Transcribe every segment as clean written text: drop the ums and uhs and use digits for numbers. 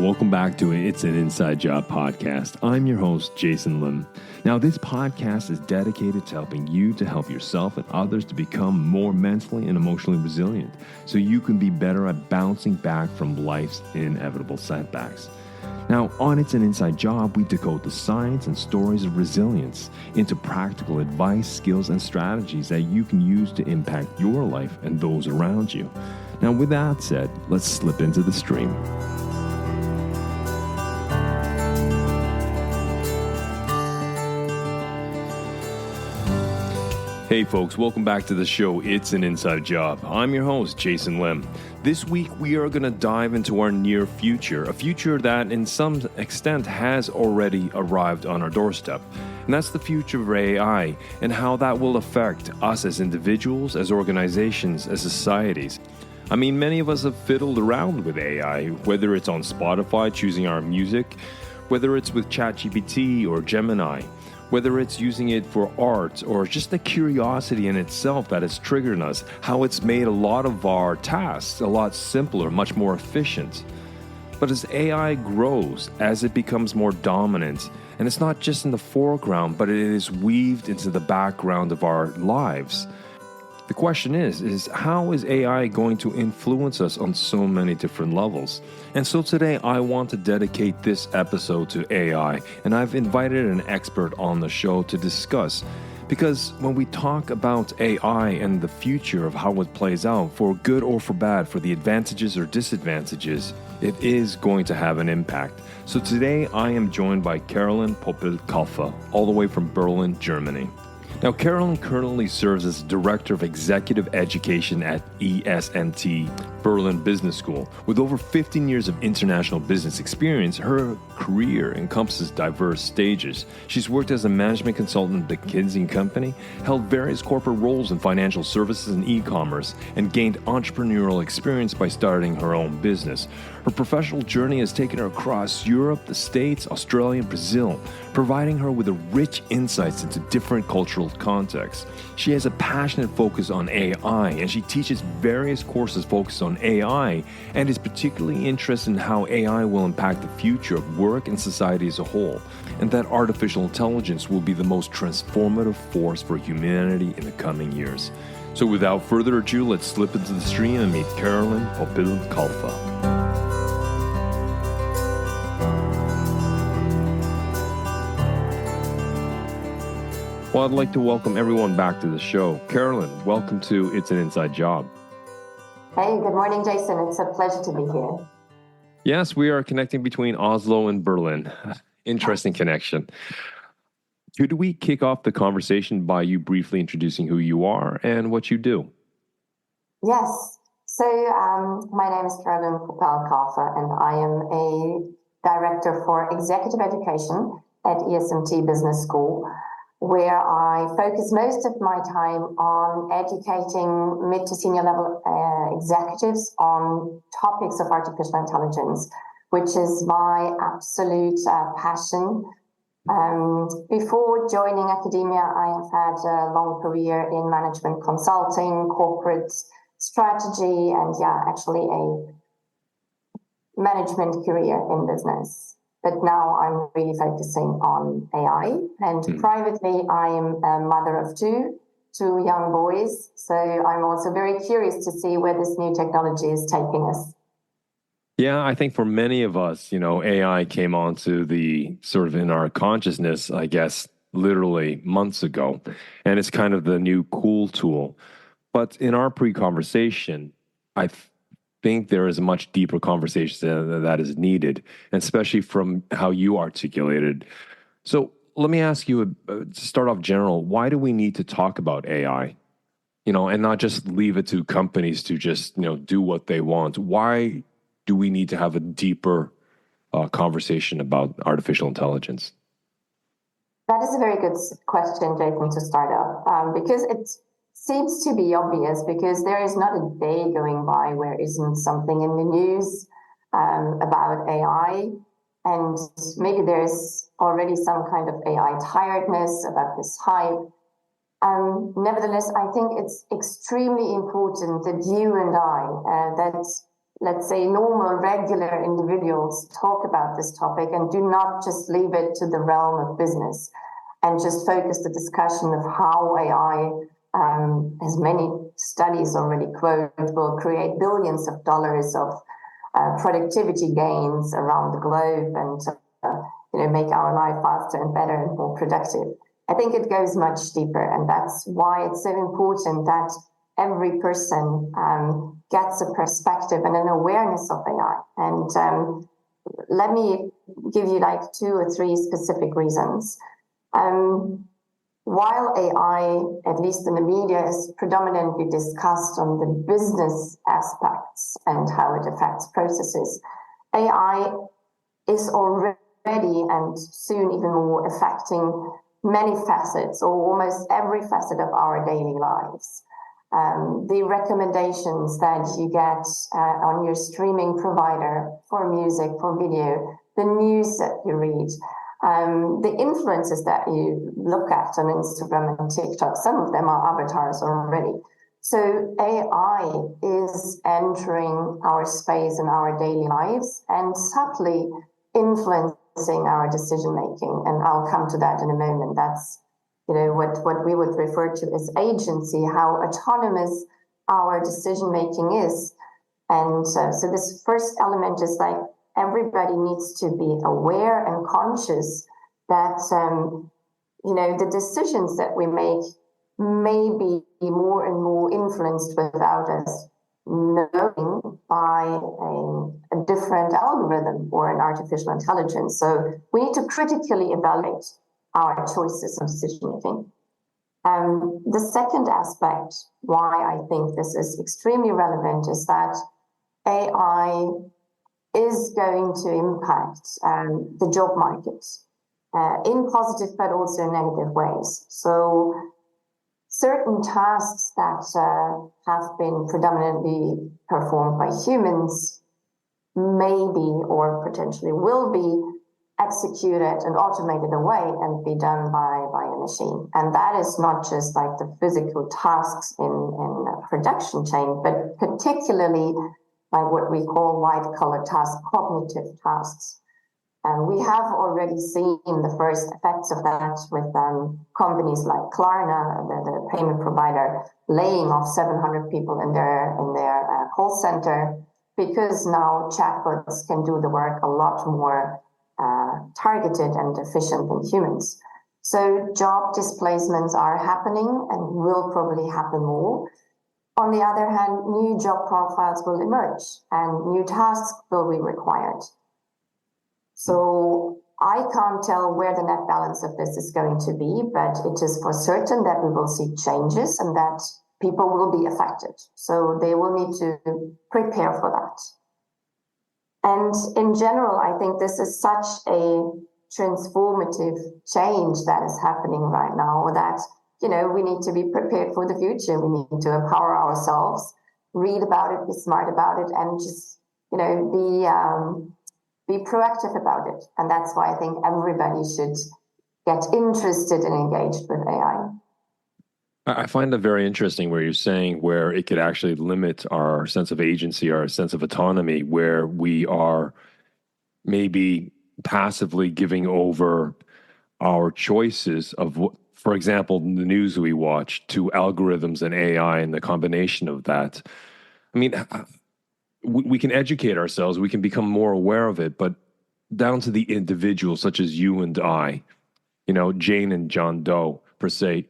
welcome back to It's an Inside Job podcast. I'm your host, Jason Lim. Now, this podcast is dedicated to helping you to help yourself and others to become more mentally and emotionally resilient so you can be better at bouncing back from life's inevitable setbacks. Now, on It's an Inside Job, we decode the science and stories of resilience into practical advice, skills, and strategies that you can use to impact your life and those around you. Now, with that said, let's slip into the stream. Hey folks, welcome back to the show, It's an Inside Job. I'm your host, Jason Lim. This week, we are going to dive into our near future, a future that in some extent has already arrived on our doorstep. And that's the future of AI and how that will affect us as individuals, as organizations, as societies. I mean, many of us have fiddled around with AI, whether it's on Spotify choosing our music, whether it's with ChatGPT or Gemini, whether it's using it for art or just the curiosity in itself that has triggered us, how it's made a lot of our tasks a lot simpler, much more efficient. But as AI grows, as it becomes more dominant, and it's not just in the foreground, but it is weaved into the background of our lives, the question is how is AI going to influence us on so many different levels? And so today I want to dedicate this episode to AI, and I've invited an expert on the show to discuss. Because when we talk about AI and the future of how it plays out, for good or for bad, for the advantages or disadvantages, it is going to have an impact. So today I am joined by Carolyn Poppel-Kalfa, all the way from Berlin, Germany. Now, Carolyn currently serves as Director of Executive Education at ESNT Berlin Business School. With over 15 years of international business experience, her career encompasses diverse stages. She's worked as a management consultant at McKinsey & Company, held various corporate roles in financial services and e-commerce, and gained entrepreneurial experience by starting her own business. Her professional journey has taken her across Europe, the States, Australia, and Brazil, providing her with rich insights into different cultural contexts. She has a passionate focus on AI, and she teaches various courses focused on AI, and is particularly interested in how AI will impact the future of work and society as a whole, and that artificial intelligence will be the most transformative force for humanity in the coming years. So without further ado, let's slip into the stream and meet Carolyn Poppel-Kalfa. Well, I'd like to welcome everyone back to the show. Carolyn, welcome to It's an Inside Job. Hey, good morning, Jason. It's a pleasure to be here. Yes, we are connecting between Oslo and Berlin. Interesting connection. Could we kick off the conversation by you briefly introducing who you are and what you do? Yes. So my name is Carolyn Poppel-Kalfa, and I am a Director for Executive Education at ESNT Business School, where I focus most of my time on educating mid to senior level executives on topics of artificial intelligence, which is my absolute passion. Before joining academia, I have had a long career in management consulting, corporate strategy, and actually a management career in business. But now I'm really focusing on AI. And privately, I am a mother of two young boys. So I'm also very curious to see where this new technology is taking us. Yeah, I think for many of us, AI came onto the sort of in our consciousness, I guess, literally months ago. And it's kind of the new cool tool. But in our pre-conversation, I think there is a much deeper conversation that is needed, and especially from how you articulated. So let me ask you, to start off general, why do we need to talk about AI? And not just leave it to companies to just, do what they want. Why do we need to have a deeper conversation about artificial intelligence? That is a very good question, Jason, to start off, because it seems to be obvious, because there is not a day going by where isn't something in the news about AI, and maybe there's already some kind of AI tiredness about this hype. Nevertheless, I think it's extremely important that you and I, that let's say, normal, regular individuals talk about this topic and do not just leave it to the realm of business and just focus the discussion of how AI, as many studies already quote, will create billions of dollars of productivity gains around the globe and make our life faster and better and more productive. I think it goes much deeper, and that's why it's so important that every person gets a perspective and an awareness of AI. And let me give you like 2 or 3 specific reasons. While AI, at least in the media, is predominantly discussed on the business aspects and how it affects processes, AI is already and soon even more affecting many facets or almost every facet of our daily lives. The recommendations that you get on your streaming provider for music, for video, the news that you read, the influences that you look at on Instagram and TikTok, some of them are avatars already. So AI is entering our space and our daily lives and subtly influencing our decision making. And I'll come to that in a moment. That's what we would refer to as agency, how autonomous our decision making is. And so this first element is like everybody needs to be aware and conscious that the decisions that we make may be more and more influenced without us knowing by a different algorithm or an artificial intelligence. So we need to critically evaluate our choices of decision making. The second aspect why I think this is extremely relevant is that AI is going to impact the job market in positive but also in negative ways. So certain tasks that have been predominantly performed by humans may be or potentially will be executed and automated away and be done by a machine. And that is not just like the physical tasks in a production chain, but particularly like what we call white-collar tasks, cognitive tasks. And we have already seen the first effects of that with companies like Klarna, the payment provider, laying off 700 people in their call center because now chatbots can do the work a lot more targeted and efficient than humans. So job displacements are happening and will probably happen more. On the other hand, new job profiles will emerge and new tasks will be required. So I can't tell where the net balance of this is going to be, but it is for certain that we will see changes and that people will be affected. So they will need to prepare for that. And in general, I think this is such a transformative change that is happening right now that, we need to be prepared for the future. We need to empower ourselves, read about it, be smart about it, and just, be proactive about it. And that's why I think everybody should get interested and engaged with AI. I find that very interesting where you're saying where it could actually limit our sense of agency, our sense of autonomy, where we are maybe passively giving over our choices of what, for example, the news we watch to algorithms and AI and the combination of that. I mean, we can educate ourselves, we can become more aware of it, but down to the individual, such as you and I, Jane and John Doe, per se,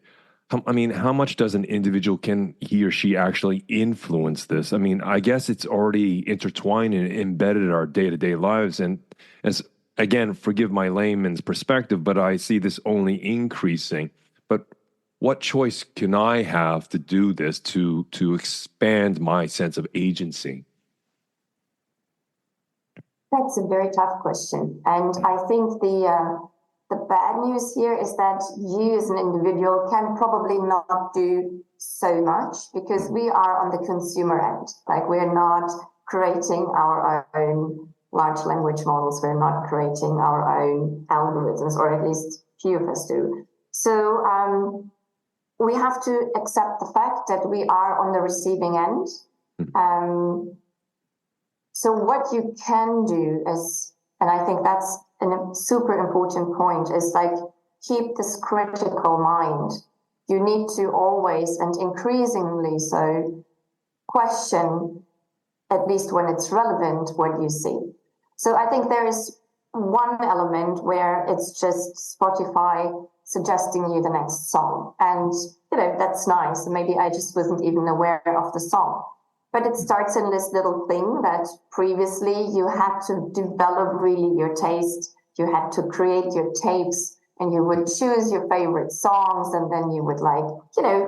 how much does an individual, can he or she actually influence this? I mean, I guess it's already intertwined and embedded in our day-to-day lives. And as, again, forgive my layman's perspective, but I see this only increasing. But what choice can I have to do this to expand my sense of agency? That's a very tough question. And I think the bad news here is that you as an individual can probably not do so much because we are on the consumer end. Like we're not creating our own large language models. We're not creating our own algorithms, or at least few of us do. So we have to accept the fact that we are on the receiving end. So what you can do is, and I think that's a super important point, is like keep this critical mind. You need to always, and increasingly so, question, at least when it's relevant, what you see. So I think there is one element where it's just Spotify suggesting you the next song. And, that's nice. Maybe I just wasn't even aware of the song. But it starts in this little thing that previously you had to develop really your taste. You had to create your tapes and you would choose your favorite songs and then you would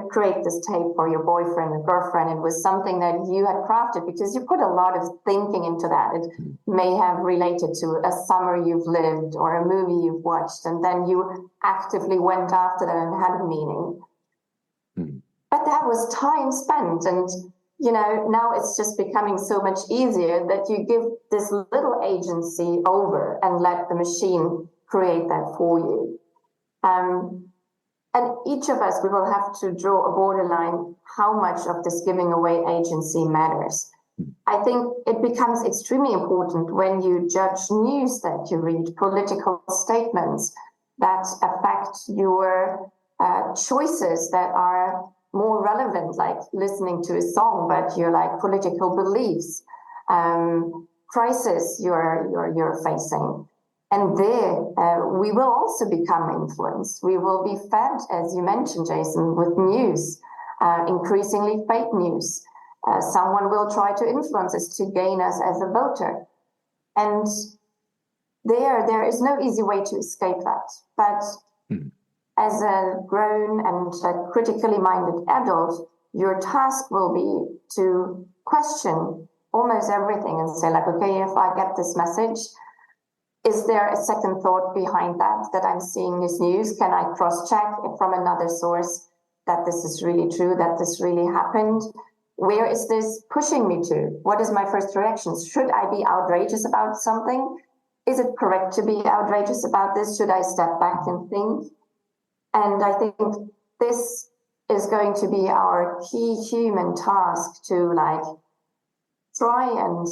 create this tape for your boyfriend or girlfriend. It was something that you had crafted because you put a lot of thinking into that. It may have related to a summer you've lived or a movie you've watched, and then you actively went after that and had a meaning. But that was time spent, and now it's just becoming so much easier that you give this little agency over and let the machine create that for you. And each of us, we will have to draw a borderline how much of this giving away agency matters. I think it becomes extremely important when you judge news that you read, political statements that affect your choices that are more relevant, like listening to a song, but your political beliefs, crisis you're facing. And there, we will also become influenced. We will be fed, as you mentioned, Jason, with news, increasingly fake news. Someone will try to influence us to gain us as a voter. And there is no easy way to escape that. But as a grown and critically minded adult, your task will be to question almost everything and say, okay, if I get this message, is there a second thought behind that I'm seeing this news? Can I cross-check from another source that this is really true, that this really happened? Where is this pushing me to? What is my first reaction? Should I be outrageous about something? Is it correct to be outrageous about this? Should I step back and think? And I think this is going to be our key human task to try and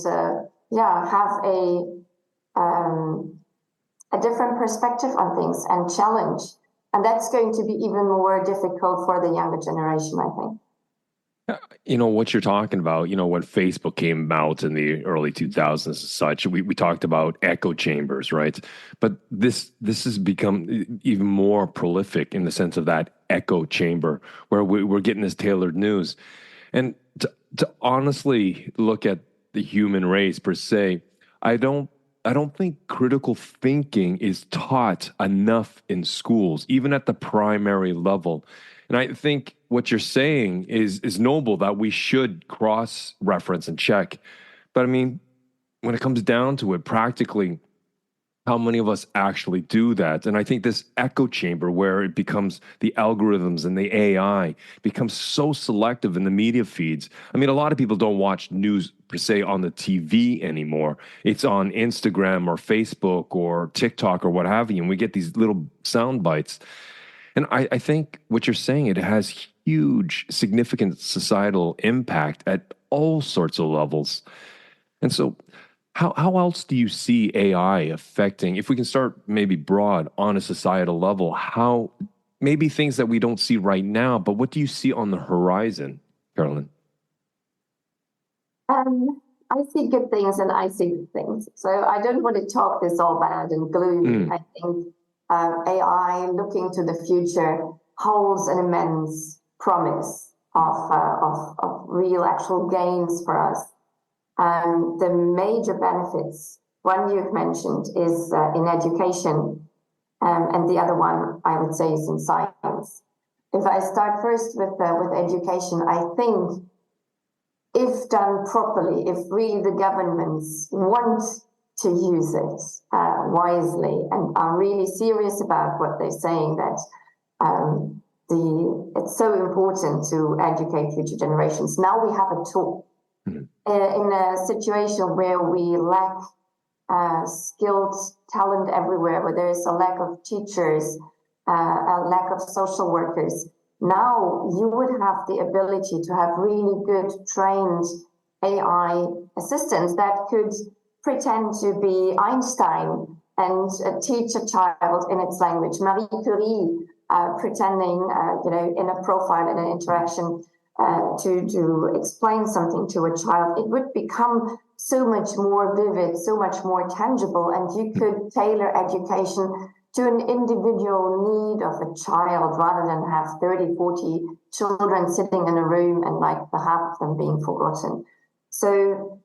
have a different perspective on things and challenge. And that's going to be even more difficult for the younger generation, I think. What you're talking about, when Facebook came out in the early 2000s and such, we talked about echo chambers, right? But this has become even more prolific in the sense of that echo chamber where we're getting this tailored news. And to honestly look at the human race per se, I don't think critical thinking is taught enough in schools, even at the primary level. And I think what you're saying is noble, that we should cross-reference and check. But I mean, when it comes down to it, practically, how many of us actually do that? And I think this echo chamber where it becomes the algorithms and the AI becomes so selective in the media feeds. I mean, a lot of people don't watch news per se on the TV anymore. It's on Instagram or Facebook or TikTok or what have you. And we get these little sound bites. And I think what you're saying, it has huge, significant societal impact at all sorts of levels. And so how else do you see AI affecting, if we can start maybe broad on a societal level, how maybe things that we don't see right now, but what do you see on the horizon, Carolyn? I see good things and I see good things. So I don't want to talk this all bad and gloomy. I think AI looking to the future holds an immense promise of real actual gains for us. The major benefits, one you've mentioned, is in education, and the other one I would say is in science. If I start first with education, I think if done properly, if really the governments want to use it wisely and are really serious about what they're saying, that it's so important to educate future generations. Now we have a tool. In a situation where we lack skilled talent everywhere, where there is a lack of teachers, a lack of social workers, now you would have the ability to have really good trained AI assistants that could pretend to be Einstein and teach a child in its language. Marie Curie pretending, in a profile, in an interaction, to explain something to a child. It would become so much more vivid, so much more tangible, and you could tailor education to an individual need of a child rather than have 30, 40 children sitting in a room and like the half of them being forgotten. So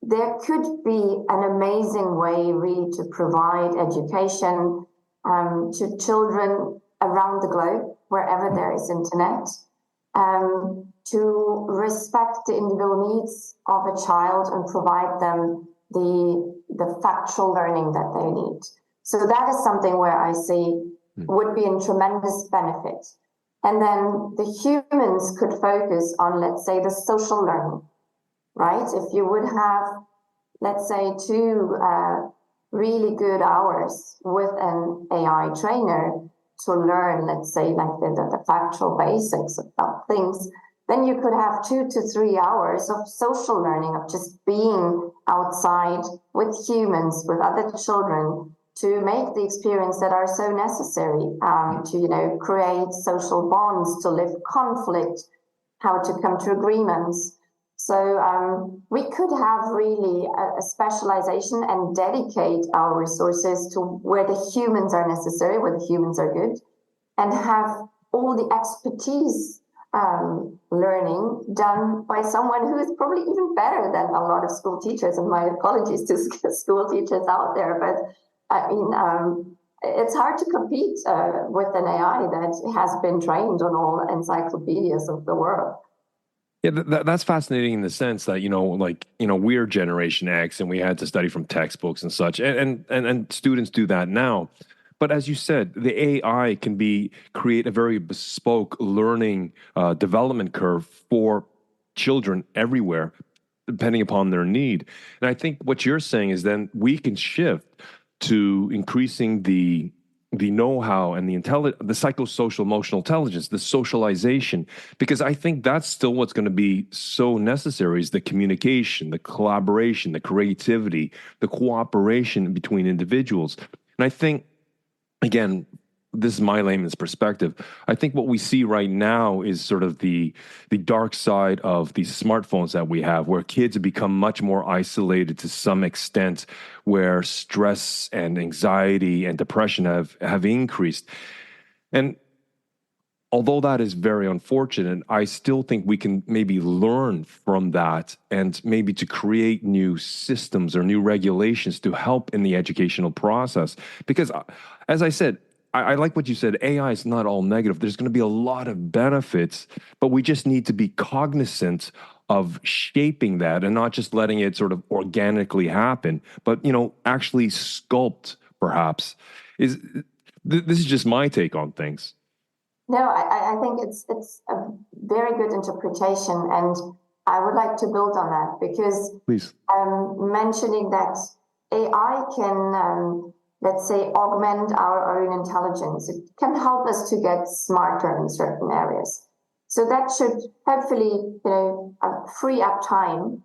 there could be an amazing way really to provide education to children around the globe, wherever there is internet, to respect the individual needs of a child and provide them the factual learning that they need. So that is something where I see would be a tremendous benefit. And then the humans could focus on, let's say, the social learning, right? If you would have, let's say, 2 really good hours with an AI trainer to learn, let's say, like the factual basics about things, then you could have 2 to 3 hours of social learning, of just being outside with humans, with other children, to make the experience that are so necessary to, create social bonds, to live conflict, how to come to agreements. So we could have really a specialization and dedicate our resources to where the humans are necessary, where the humans are good, and have all the expertise learning done by someone who is probably even better than a lot of school teachers. And my apologies to school teachers out there, but I mean, it's hard to compete with an AI that has been trained on all encyclopedias of the world. Yeah, that's fascinating in the sense that, we're Generation X and we had to study from textbooks and such, and students do that now. But as you said, the AI can create a very bespoke learning development curve for children everywhere, depending upon their need. And I think what you're saying is then we can shift to increasing the know-how and the psychosocial emotional intelligence, the socialization, because I think that's still what's going to be so necessary is the communication, the collaboration, the creativity, the cooperation between individuals. And I think, again, this is my layman's perspective. I think what we see right now is sort of the dark side of these smartphones that we have, where kids have become much more isolated to some extent, where stress and anxiety and depression have increased. And although that is very unfortunate, I still think we can maybe learn from that and maybe to create new systems or new regulations to help in the educational process. Because, as I said, I like what you said. AI is not all negative. There's going to be a lot of benefits, but we just need to be cognizant of shaping that and not just letting it sort of organically happen, but, actually sculpt, perhaps. This is just my take on things. No, I think it's a very good interpretation, and I would like to build on that because Please. Mentioning that AI can, let's say, augment our own intelligence. It can help us to get smarter in certain areas. So that should hopefully, free up time,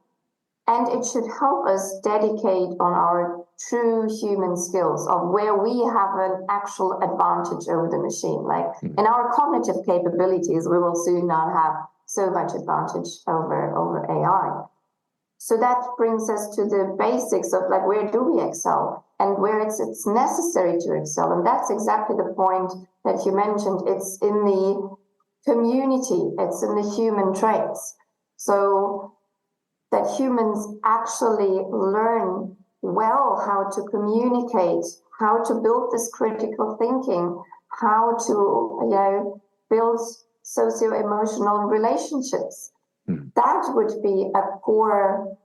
and it should help us dedicate on our true human skills of where we have an actual advantage over the machine. Like in our cognitive capabilities, we will soon not have so much advantage over AI. So that brings us to the basics of like, where do we excel and where it's necessary to excel? And that's exactly the point that you mentioned. It's in the community, it's in the human traits. So that humans actually learn well how to communicate, how to build this critical thinking, how to build socio-emotional relationships. That would be a core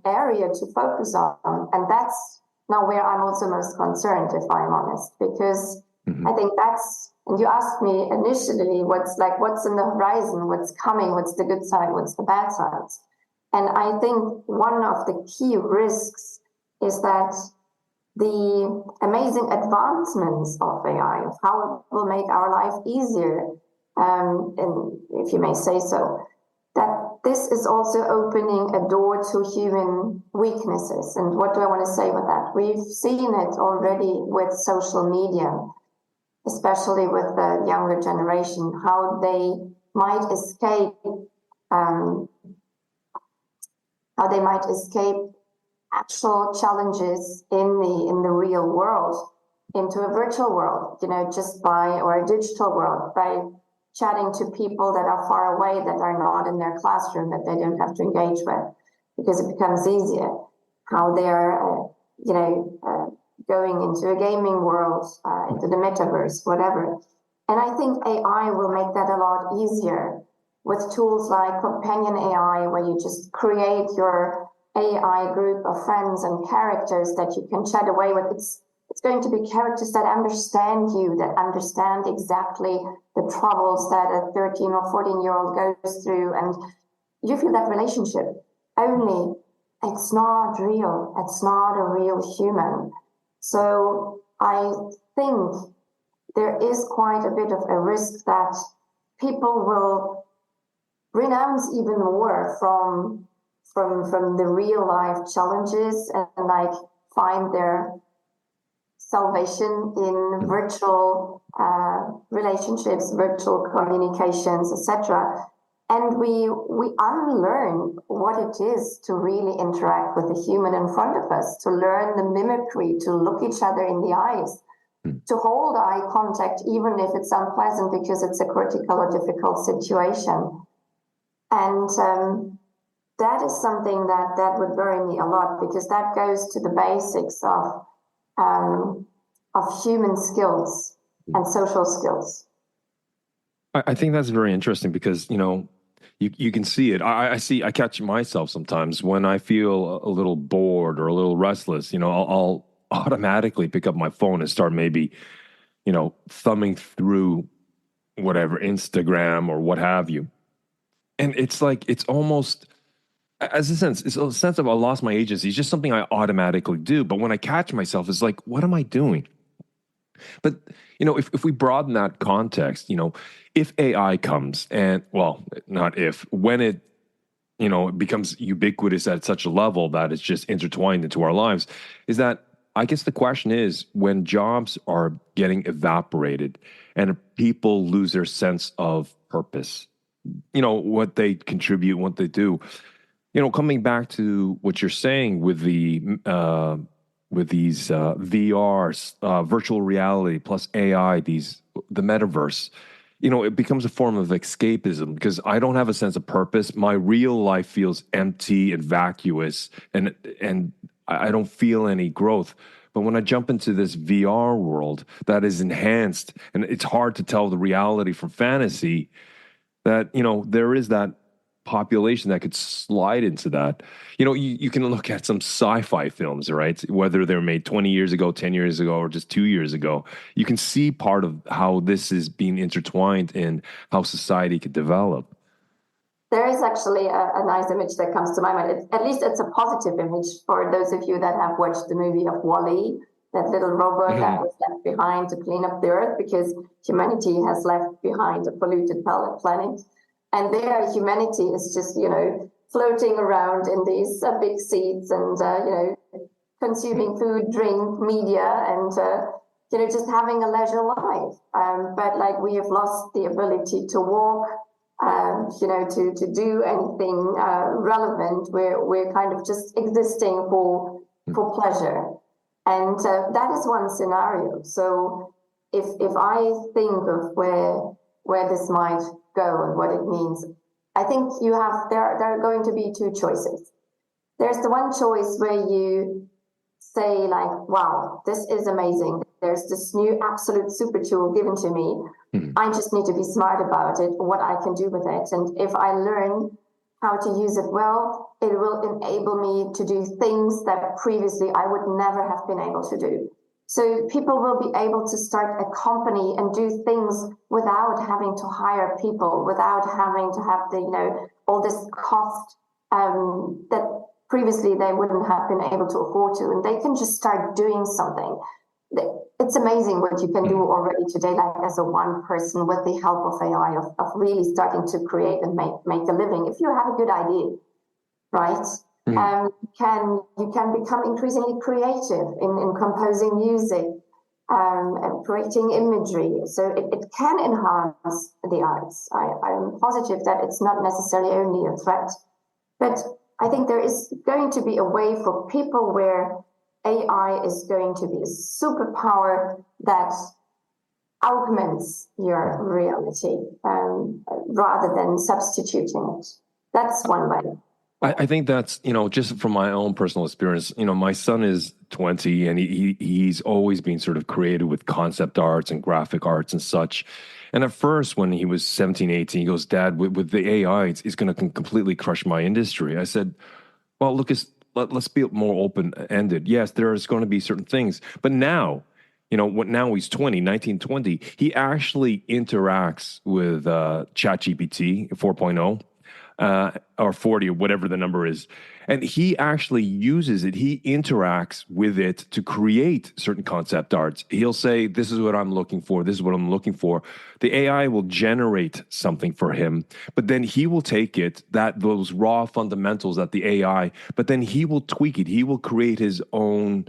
area to focus on. And that's now where I'm also most concerned, if I'm honest, because I think that's, and you asked me initially, what's in the horizon, what's coming, what's the good side, what's the bad sides. And I think one of the key risks is that the amazing advancements of AI, of how it will make our life easier, and if you may say so, that this is also opening a door to human weaknesses. And what do I want to say with that? We've seen it already with social media, especially with the younger generation, how they might escape actual challenges in the real world into a virtual world, just or a digital world, by chatting to people that are far away, that are not in their classroom, that they don't have to engage with, because it becomes easier. How they're, going into a gaming world, into the metaverse, whatever. And I think AI will make that a lot easier with tools like Companion AI, where you just create your AI group of friends and characters that you can chat away with. It's going to be characters that understand you, that understand exactly the troubles that a 13 or 14-year-old goes through. And you feel that relationship. Only it's not real. It's not a real human. So I think there is quite a bit of a risk that people will renounce even more from the real life challenges and like find their salvation in virtual relationships, virtual communications, etc. And we unlearn what it is to really interact with the human in front of us, to learn the mimicry, to look each other in the eyes, to hold eye contact, even if it's unpleasant because it's a critical or difficult situation. And that is something that would worry me a lot, because that goes to the basics of human skills and social skills. I think that's very interesting because, you can see it. I catch myself sometimes when I feel a little bored or a little restless, I'll automatically pick up my phone and start maybe, thumbing through whatever, Instagram or what have you. And it's like, it's almost, it's a sense of I lost my agency. It's just something I automatically do. But when I catch myself, it's like, what am I doing? But, if we broaden that context, if AI comes and, well, not if, when it, it becomes ubiquitous at such a level that it's just intertwined into our lives, is that, I guess the question is, when jobs are getting evaporated and people lose their sense of purpose, what they contribute, what they do, coming back to what you're saying with these VRs, virtual reality plus AI, the metaverse, it becomes a form of escapism because I don't have a sense of purpose. My real life feels empty and vacuous, and I don't feel any growth. But when I jump into this VR world that is enhanced, and it's hard to tell the reality from fantasy, that, there is that population that could slide into that. You can look at some sci-fi films, right? Whether they're made 20 years ago, 10 years ago, or just 2 years ago, you can see part of how this is being intertwined in how society could develop. There is actually a nice image that comes to my mind. At least it's a positive image for those of you that have watched the movie of WALL-E, that little robot that was left behind to clean up the earth because humanity has left behind a polluted planet. And there, humanity is just, floating around in these big seats and, consuming food, drink, media, and, just having a leisure life. But we have lost the ability to walk, to do anything relevant. We're kind of just existing for pleasure. And that is one scenario. So if I think of where this might go and what it means, I think there are going to be two choices. There's the one choice where you say wow, this is amazing. There's this new absolute super tool given to me. I just need to be smart about it, what I can do with it. And if I learn how to use it well, it will enable me to do things that previously I would never have been able to do. So people will be able to start a company and do things without having to hire people, without having to have all this cost that previously they wouldn't have been able to afford to. And they can just start doing something. it's amazing what you can do already today, like as a one person with the help of AI, of really starting to create and make a living. If you have a good idea, right? You can become increasingly creative in composing music, and creating imagery. So it can enhance the arts. I'm positive that it's not necessarily only a threat, but I think there is going to be a way for people where AI is going to be a superpower that augments your reality, rather than substituting it. That's one way. I think that's, just from my own personal experience, my son is 20 and he's always been sort of creative with concept arts and graphic arts and such. And at first, when he was 17, 18, he goes, Dad, with the AI, it's going to completely crush my industry. I said, well, look, let's be more open-ended. Yes, there's going to be certain things. But now, now he's 19, 20, he actually interacts with ChatGPT 4.0. Or 40 or whatever the number is. And he actually uses it. He interacts with it to create certain concept arts. He'll say, this is what I'm looking for. This is what I'm looking for. The AI will generate something for him, but then he will take those raw fundamentals that the AI, but then he will tweak it. He will create his own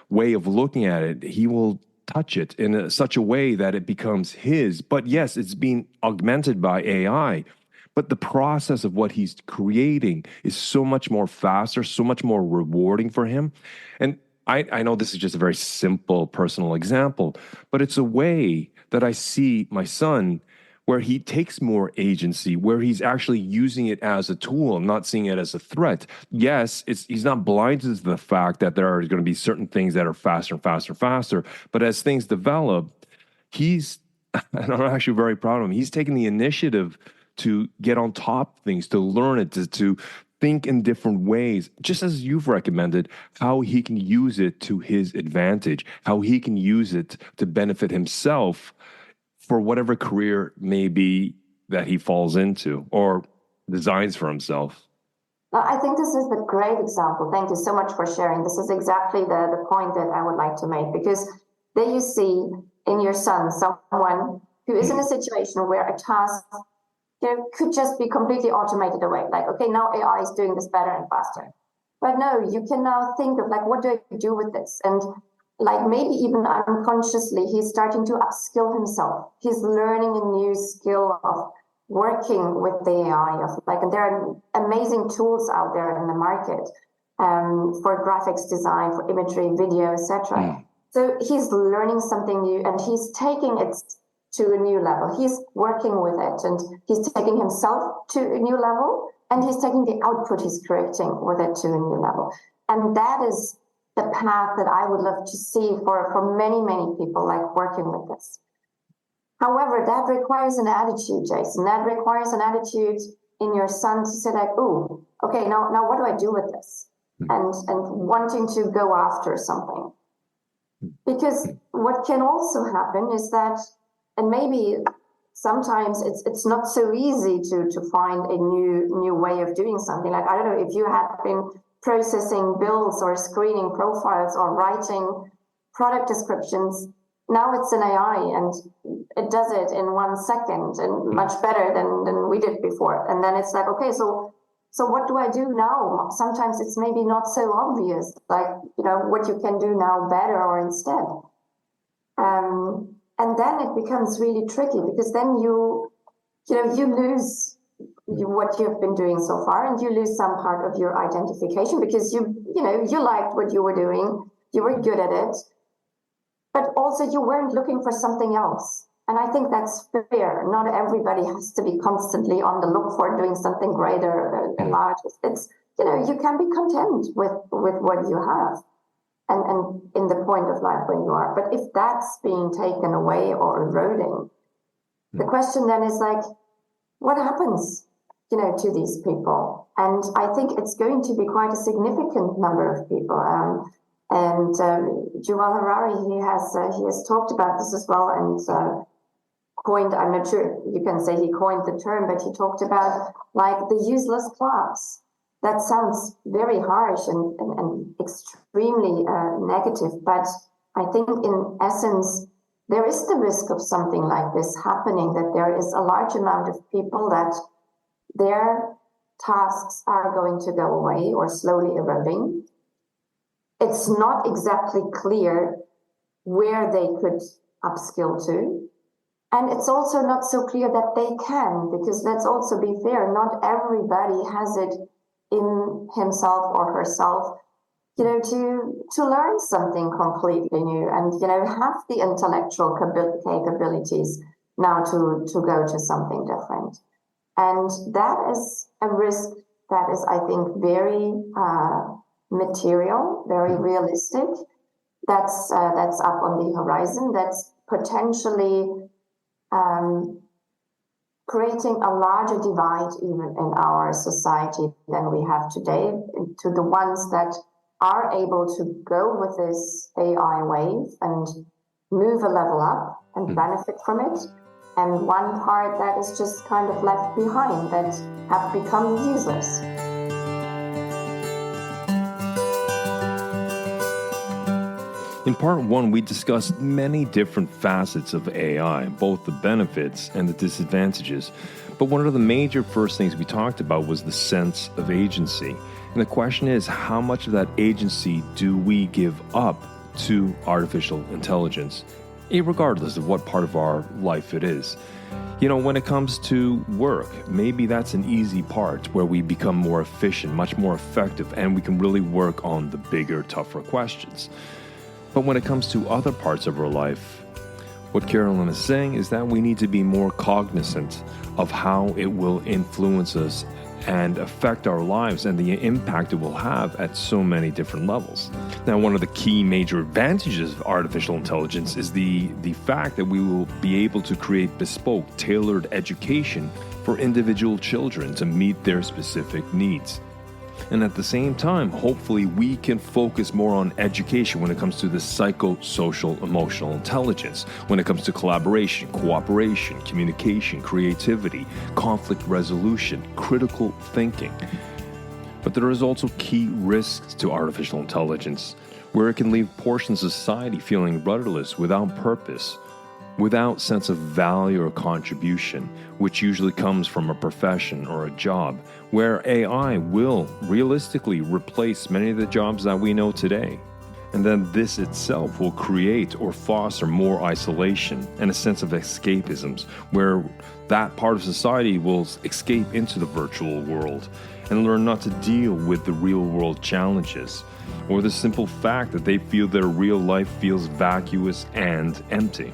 way of looking at it. He will touch it in such a way that it becomes his. But yes, it's being augmented by AI. But the process of what he's creating is so much more faster, so much more rewarding for him. And I know this is just a very simple personal example, but it's a way that I see my son where he takes more agency, where he's actually using it as a tool, not seeing it as a threat. Yes, he's not blinded to the fact that there are going to be certain things that are faster and faster and faster. But as things develop, and I'm actually very proud of him, he's taking the initiative to get on top of things, to learn it, to think in different ways, just as you've recommended, how he can use it to his advantage, how he can use it to benefit himself for whatever career may be that he falls into or designs for himself. I think this is a great example. Thank you so much for sharing. This is exactly the point that I would like to make, because there you see in your son someone who is in a situation where a task could just be completely automated away. Like, okay, now AI is doing this better and faster. But no, you can now think of like, what do I do with this? And like maybe even unconsciously, he's starting to upskill himself. He's learning a new skill of working with the AI. And there are amazing tools out there in the market for graphics design, for imagery, video, etc. So he's learning something new, and he's taking it to a new level. He's working with it, and he's taking himself to a new level, and he's taking the output he's creating with it to a new level. And that is the path that I would love to see for many, many people, like working with this. However, that requires an attitude, Jason. That requires an attitude in your son to say like, oh, okay, now what do I do with this? And wanting to go after something. Because what can also happen is that, and maybe sometimes it's not so easy to find a new way of doing something. Like, I don't know, if you have been processing bills or screening profiles or writing product descriptions, now it's an AI and it does it in 1 second and much better than we did before. And then it's like, okay, so what do I do now? Sometimes it's maybe not so obvious, like, what you can do now better or instead. And then it becomes really tricky, because then you lose what you've been doing so far, and you lose some part of your identification, because you liked what you were doing, you were good at it, but also you weren't looking for something else. And I think that's fair. Not everybody has to be constantly on the look for doing something greater and larger. It's, you can be content with what you have. And in the point of life where you are. But if that's being taken away or eroding, the question then is like, what happens, to these people? And I think it's going to be quite a significant number of people. And Yuval Harari, he has talked about this as well, and coined, I'm not sure you can say he coined the term, but he talked about like the useless class. That sounds very harsh and extremely negative, but I think in essence, there is the risk of something like this happening, that there is a large amount of people that their tasks are going to go away or slowly eroding. It's not exactly clear where they could upskill to. And it's also not so clear that they can, because let's also be fair, not everybody has it in himself or herself, to learn something completely new and, have the intellectual capabilities now to go to something different. And that is a risk that is, I think, very material, very realistic. That's up on the horizon. That's potentially creating a larger divide even in our society than we have today, to the ones that are able to go with this AI wave and move a level up and benefit from it, and one part that is just kind of left behind, that have become useless. In part one, we discussed many different facets of AI, both the benefits and the disadvantages. But one of the major first things we talked about was the sense of agency. And the question is, how much of that agency do we give up to artificial intelligence, regardless of what part of our life it is? When it comes to work, maybe that's an easy part where we become more efficient, much more effective, and we can really work on the bigger, tougher questions. But when it comes to other parts of our life, what Carolyn is saying is that we need to be more cognizant of how it will influence us and affect our lives and the impact it will have at so many different levels. Now, one of the key major advantages of artificial intelligence is the fact that we will be able to create bespoke, tailored education for individual children to meet their specific needs. And at the same time, hopefully we can focus more on education when it comes to the psychosocial emotional intelligence, when it comes to collaboration, cooperation, communication, creativity, conflict resolution, critical thinking. But there is also key risks to artificial intelligence, where it can leave portions of society feeling rudderless, without purpose, without sense of value or contribution, which usually comes from a profession or a job, where AI will realistically replace many of the jobs that we know today. And then this itself will create or foster more isolation and a sense of escapisms, where that part of society will escape into the virtual world and learn not to deal with the real world challenges, or the simple fact that they feel their real life feels vacuous and empty.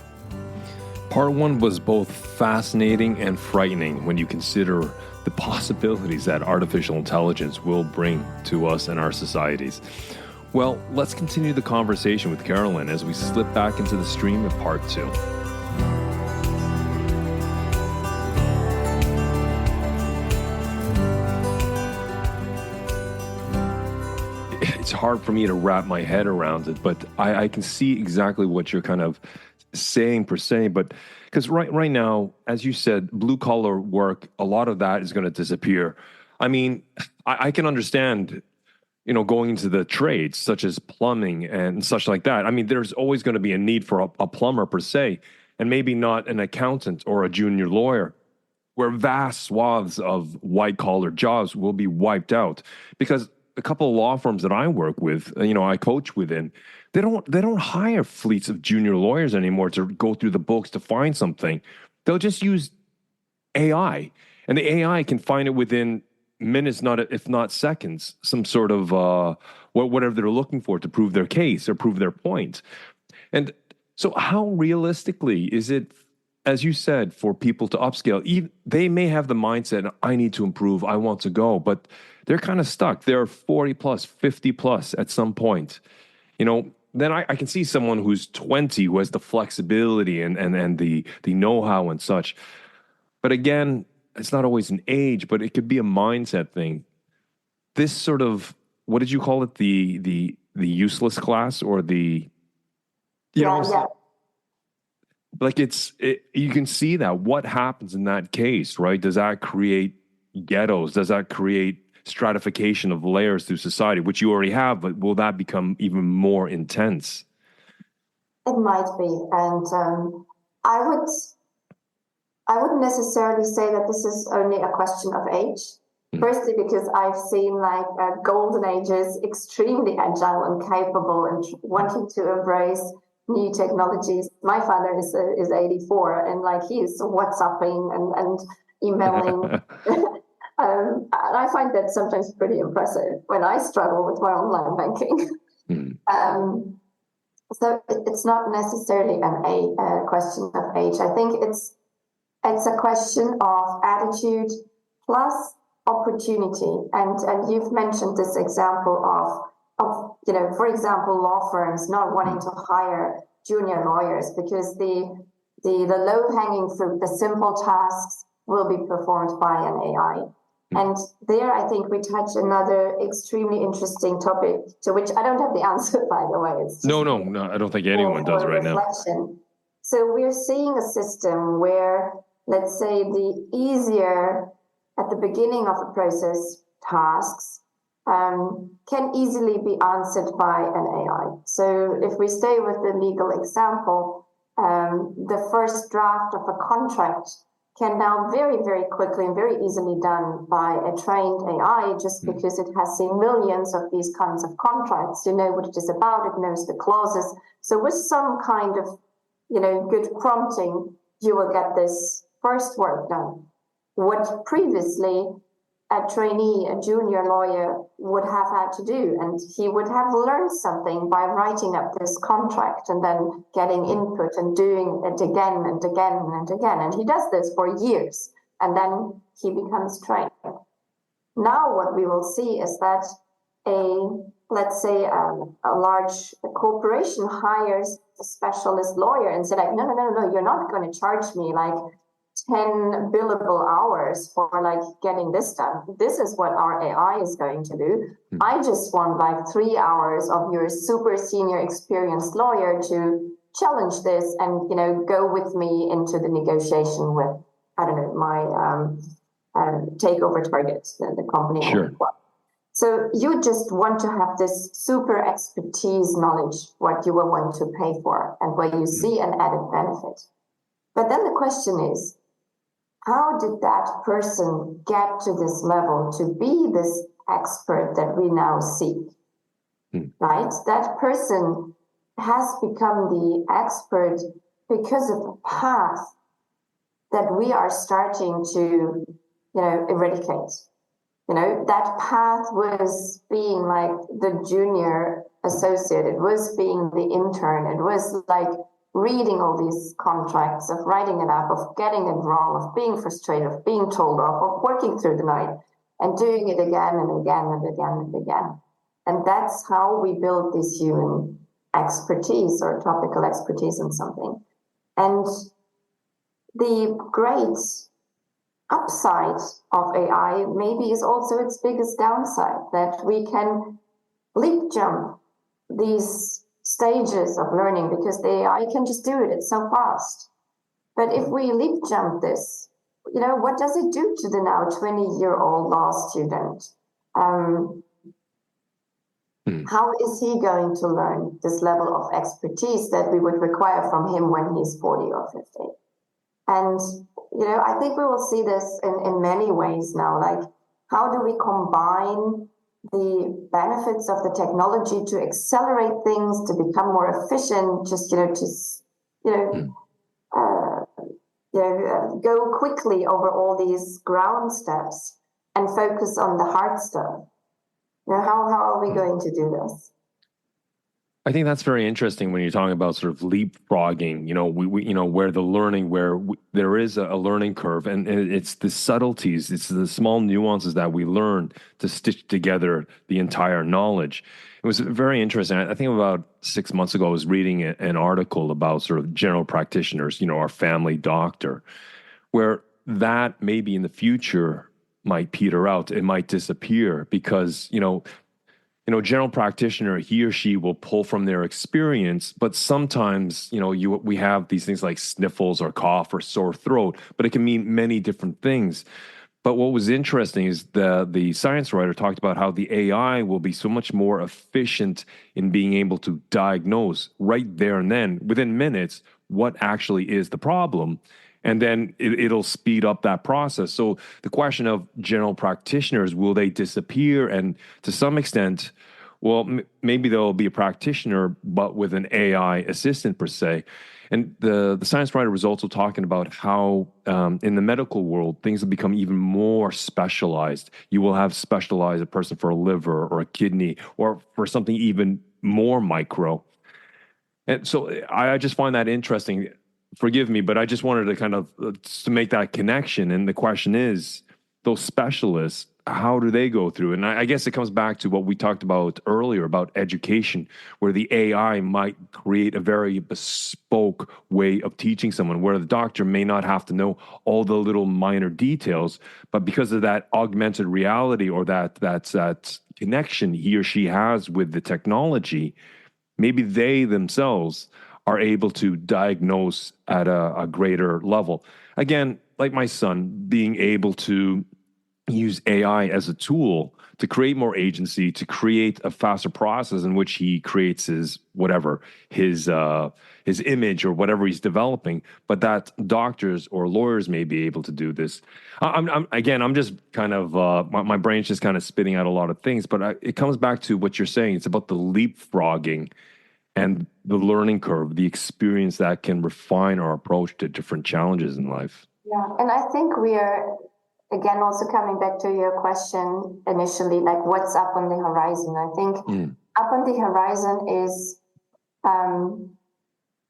Part one was both fascinating and frightening when you consider the possibilities that artificial intelligence will bring to us and our societies. Well, let's continue the conversation with Carolyn as we slip back into the stream of part two. It's hard for me to wrap my head around it, but I can see exactly what you're kind of saying per se, but because right now, as you said, blue collar work, a lot of that is going to disappear. I mean, I can understand, going into the trades such as plumbing and such like that. I mean, there's always going to be a need for a plumber per se, and maybe not an accountant or a junior lawyer, where vast swaths of white collar jobs will be wiped out. Because a couple of law firms that I work with, I coach within, they don't hire fleets of junior lawyers anymore to go through the books to find something. They'll just use AI, and the AI can find it within minutes, if not seconds, some sort of whatever they're looking for to prove their case or prove their point. And so how realistically is it, as you said, for people to upscale? They may have the mindset, I need to improve, I want to go, but they're kind of stuck. They're 40 plus, 50 plus at some point. Then I can see someone who's 20 who has the flexibility and the know-how and such. But again, it's not always an age, but it could be a mindset thing. This sort of, what did you call it? The useless class, or the, Yeah. Like you can see that. What happens in that case, right? Does that create ghettos? Does that create stratification of layers through society, which you already have, but will that become even more intense? It might be, and I would I wouldn't necessarily say that this is only a question of age. Firstly, because I've seen like golden ages, extremely agile and capable and wanting to embrace new technologies. My father is 84 and like he's WhatsApping and emailing. And I find that sometimes pretty impressive when I struggle with my online banking. So it's not necessarily a question of age. I think it's a question of attitude plus opportunity. And you've mentioned this example of for example, law firms not wanting to hire junior lawyers because the low-hanging fruit, the simple tasks will be performed by an AI. And there, I think we touch another extremely interesting topic to which I don't have the answer, by the way. It's no, I don't think anyone does right reflection. now. So we're seeing a system where, let's say, the easier at the beginning of a process tasks can easily be answered by an AI. So if we stay with the legal example, the first draft of a contract can now very, very quickly and very easily done by a trained AI just because it has seen millions of these kinds of contracts. You know what it is about, it knows the clauses. So with some kind of, good prompting, you will get this first work done. What previously a trainee, a junior lawyer would have had to do, and he would have learned something by writing up this contract and then getting input and doing it again and again and again. And he does this for years, and then he becomes trained. Now what we will see is that let's say a large corporation hires a specialist lawyer and say like, no, you're not going to charge me like 10 billable hours for like getting this done. This is what our AI is going to do. I just want like 3 hours of your super senior experienced lawyer to challenge this and, go with me into the negotiation with, I don't know, my takeover target, the company. Sure. So you just want to have this super expertise knowledge, what you will want to pay for and where you see an added benefit. But then the question is, how did that person get to this level to be this expert that we now seek? Right? That person has become the expert because of the path that we are starting to, eradicate. That path was being like the junior associate, it was being the intern, it was like reading all these contracts, of writing it up, of getting it wrong, of being frustrated, of being told off, of working through the night and doing it again and again and again and again. And that's how we build this human expertise or topical expertise in something. And the great upside of AI maybe is also its biggest downside, that we can leap jump these stages of learning because the AI can just do it. It's so fast. But if we leap jump this, what does it do to the now 20-year-old law student? How is he going to learn this level of expertise that we would require from him when he's 40 or 50? And, I think we will see this in many ways now. Like, how do we combine the benefits of the technology to accelerate things, to become more efficient, just, go quickly over all these ground steps and focus on the hard stuff? How are we going to do this? I think that's very interesting when you're talking about sort of leapfrogging, where the learning, there is a learning curve, and it's the subtleties, it's the small nuances that we learn to stitch together the entire knowledge. It was very interesting. I think about 6 months ago, I was reading an article about sort of general practitioners, our family doctor, where that maybe in the future might peter out, it might disappear because, general practitioner, he or she will pull from their experience, but sometimes, we have these things like sniffles or cough or sore throat, but it can mean many different things. But what was interesting is the science writer talked about how the AI will be so much more efficient in being able to diagnose right there and then, within minutes, what actually is the problem. And then it'll speed up that process. So the question of general practitioners, will they disappear? And to some extent, well, maybe there'll be a practitioner, but with an AI assistant per se. And the science writer was also talking about how in the medical world, things have become even more specialized. You will have specialized a person for a liver or a kidney or for something even more micro. And so I just find that interesting. Forgive me, but I just wanted to kind of to make that connection. And the question is, those specialists, how do they go through? And I guess it comes back to what we talked about earlier about education, where the AI might create a very bespoke way of teaching someone, where the doctor may not have to know all the little minor details, but because of that augmented reality or that connection he or she has with the technology, maybe they themselves are able to diagnose at a greater level. Again, like my son, being able to use AI as a tool to create more agency, to create a faster process in which he creates his whatever, his image or whatever he's developing, but that doctors or lawyers may be able to do this. I'm just kind of my brain's just kind of spitting out a lot of things, but it comes back to what you're saying. It's about the leapfrogging and the learning curve, the experience that can refine our approach to different challenges in life. Yeah, and I think we are, again, also coming back to your question initially, like what's up on the horizon. I think up on the horizon is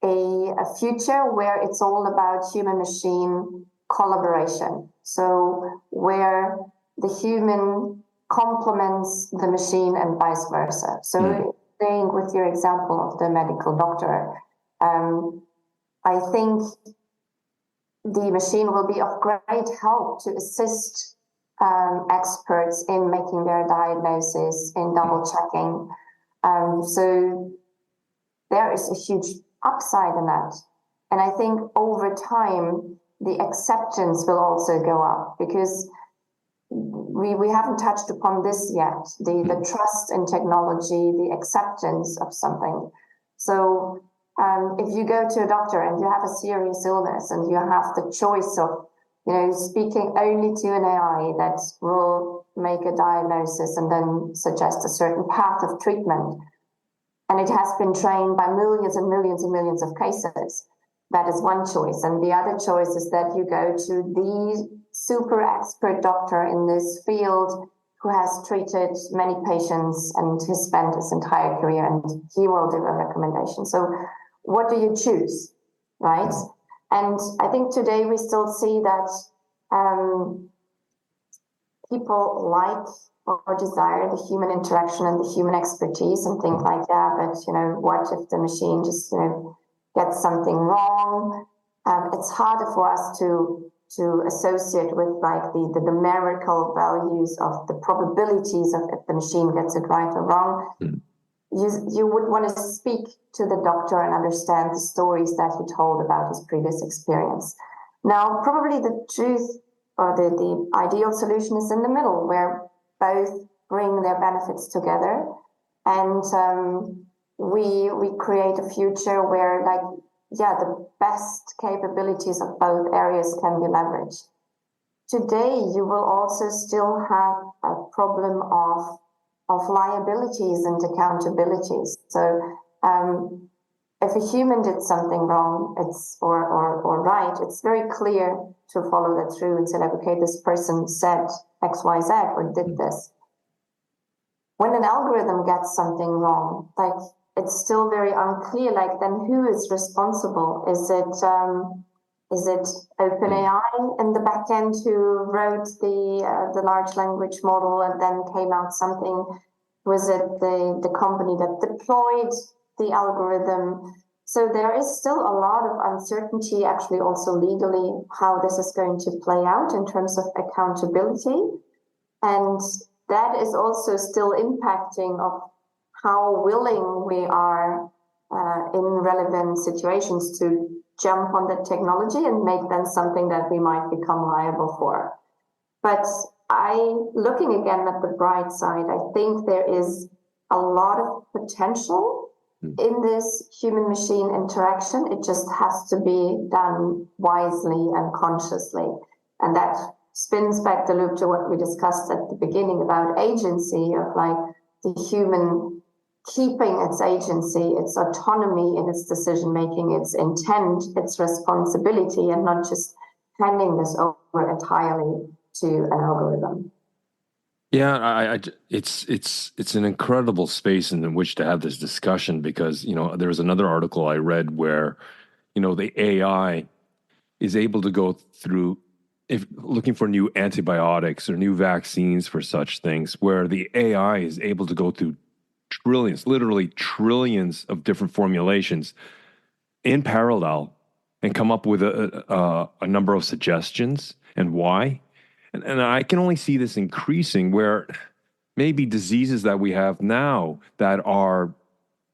a future where it's all about human-machine collaboration. So where the human complements the machine and vice versa. So staying with your example of the medical doctor, I think the machine will be of great help to assist experts in making their diagnosis, in double checking. So there is a huge upside in that. And I think over time, the acceptance will also go up because we haven't touched upon this yet, the trust in technology, the acceptance of something. So if you go to a doctor and you have a serious illness and you have the choice of, speaking only to an AI that will make a diagnosis and then suggest a certain path of treatment, and it has been trained by millions and millions and millions of cases, that is one choice. And the other choice is that you go to the super expert doctor in this field who has treated many patients and has spent his entire career, and he will give a recommendation. So what do you choose, right? And I think today we still see that people like or desire the human interaction and the human expertise and think like, yeah, but what if the machine just gets something wrong? It's harder for us to associate with like the numerical values of the probabilities of if the machine gets it right or wrong. You would want to speak to the doctor and understand the stories that he told about his previous experience. Now, probably the truth or the ideal solution is in the middle, where both bring their benefits together, and we create a future where, the best capabilities of both areas can be leveraged. Today, you will also still have a problem of liabilities and accountabilities. So if a human did something wrong, or right, it's very clear to follow that through and say, like, okay, this person said X, Y, Z or did this. When an algorithm gets something wrong, it's still very unclear. Then who is responsible? Is it OpenAI in the back end who wrote the large language model and then came out something? Was it the company that deployed the algorithm? So there is still a lot of uncertainty, actually also legally, how this is going to play out in terms of accountability. And that is also still impacting of how willing we are in relevant situations to jump on the technology and make them something that we might become liable for. But looking again at the bright side, I think there is a lot of potential in this human-machine interaction. It just has to be done wisely and consciously. And that spins back the loop to what we discussed at the beginning about agency, of like the human keeping its agency, its autonomy in its decision-making, its intent, its responsibility, and not just handing this over entirely to an algorithm. Yeah, it's an incredible space in which to have this discussion, because there was another article I read where the AI is able to go through, if looking for new antibiotics or new vaccines for such things, where the AI is able to go through trillions, literally trillions of different formulations in parallel and come up with a number of suggestions and why. And I can only see this increasing, where maybe diseases that we have now that are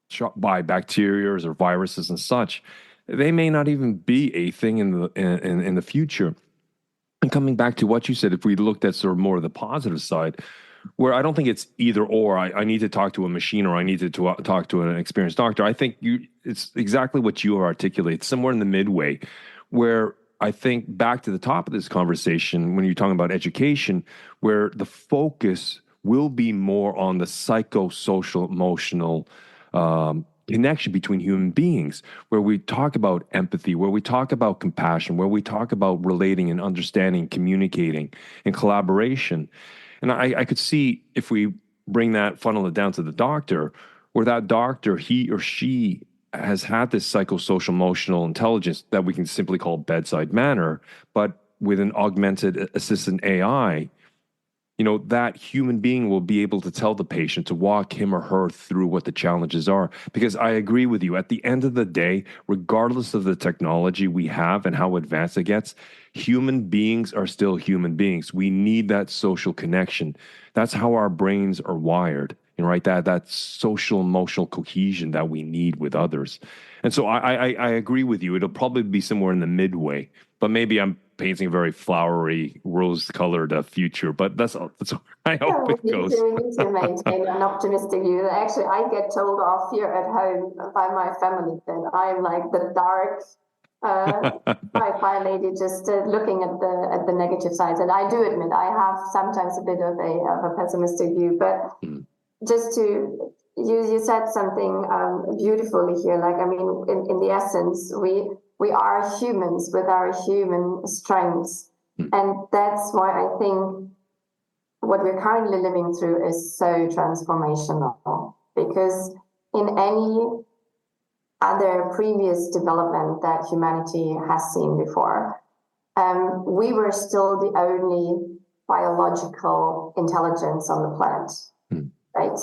shot by bacteria or viruses and such, they may not even be a thing in the future. And coming back to what you said, if we looked at sort of more of the positive side, where I don't think it's either or, I need to talk to a machine or I need to talk to an experienced doctor. I think it's exactly what you articulate, somewhere in the midway, where I think back to the top of this conversation, when you're talking about education, where the focus will be more on the psychosocial, emotional connection between human beings, where we talk about empathy, where we talk about compassion, where we talk about relating and understanding, communicating, and collaboration. And I could see, if we funnel it down to the doctor, where that doctor, he or she has had this psychosocial emotional intelligence that we can simply call bedside manner, but with an augmented assistant AI, that human being will be able to tell the patient to walk him or her through what the challenges are. Because I agree with you, at the end of the day, regardless of the technology we have and how advanced it gets, human beings are still human beings. We need that social connection. That's how our brains are wired, right? That social emotional cohesion that we need with others. And so I agree with you. It'll probably be somewhere in the midway, but maybe I'm painting a very flowery, rose-colored future, but that's I hope it goes. We need to maintain an optimistic view. Actually, I get told off here at home by my family that I'm like the dark sci-fi lady, just looking at the negative sides. And I do admit I have sometimes a bit of a pessimistic view, but just to you said something beautifully here. Like, I mean, in the essence, we are humans with our human strengths. And that's why I think what we're currently living through is so transformational, because in any other previous development that humanity has seen before, we were still the only biological intelligence on the planet, right?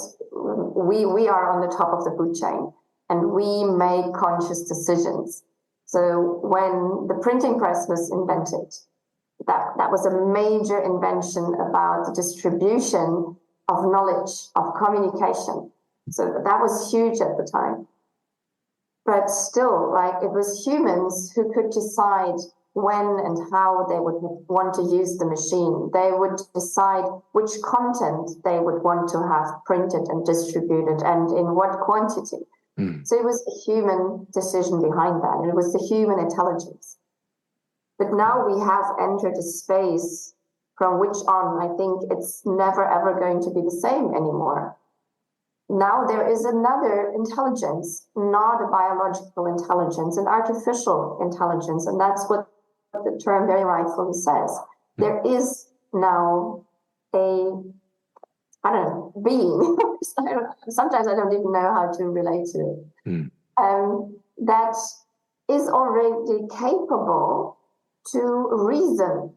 We are on the top of the food chain, and we make conscious decisions. So when the printing press was invented, that was a major invention about the distribution of knowledge, of communication. So that was huge at the time. But still, like, it was humans who could decide when and how they would want to use the machine. They would decide which content they would want to have printed and distributed and in what quantity. So it was a human decision behind that, and it was the human intelligence. But now we have entered a space from which on, I think it's never ever going to be the same anymore. Now there is another intelligence, not a biological intelligence, an artificial intelligence, and that's what the term very rightfully says. There is now being. Sometimes I don't even know how to relate to it. That is already capable to reason,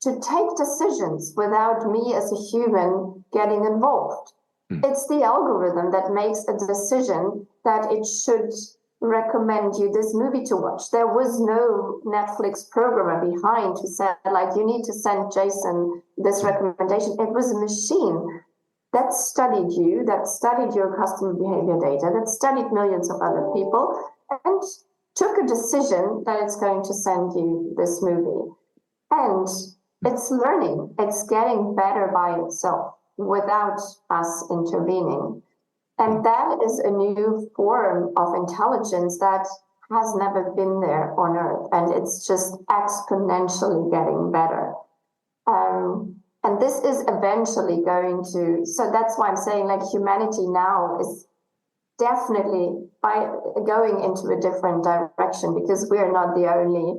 to take decisions without me as a human getting involved. It's the algorithm that makes a decision that it should recommend you this movie to watch. There was no Netflix programmer behind who said, like, you need to send Jason this recommendation. It was a machine that studied you, that studied your customer behavior data, that studied millions of other people, and took a decision that it's going to send you this movie. And it's learning. It's getting better by itself without us intervening. And that is a new form of intelligence that has never been there on Earth. And it's just exponentially getting better. And this is eventually going to, so that's why I'm saying like humanity now is definitely by going into a different direction because we are not the only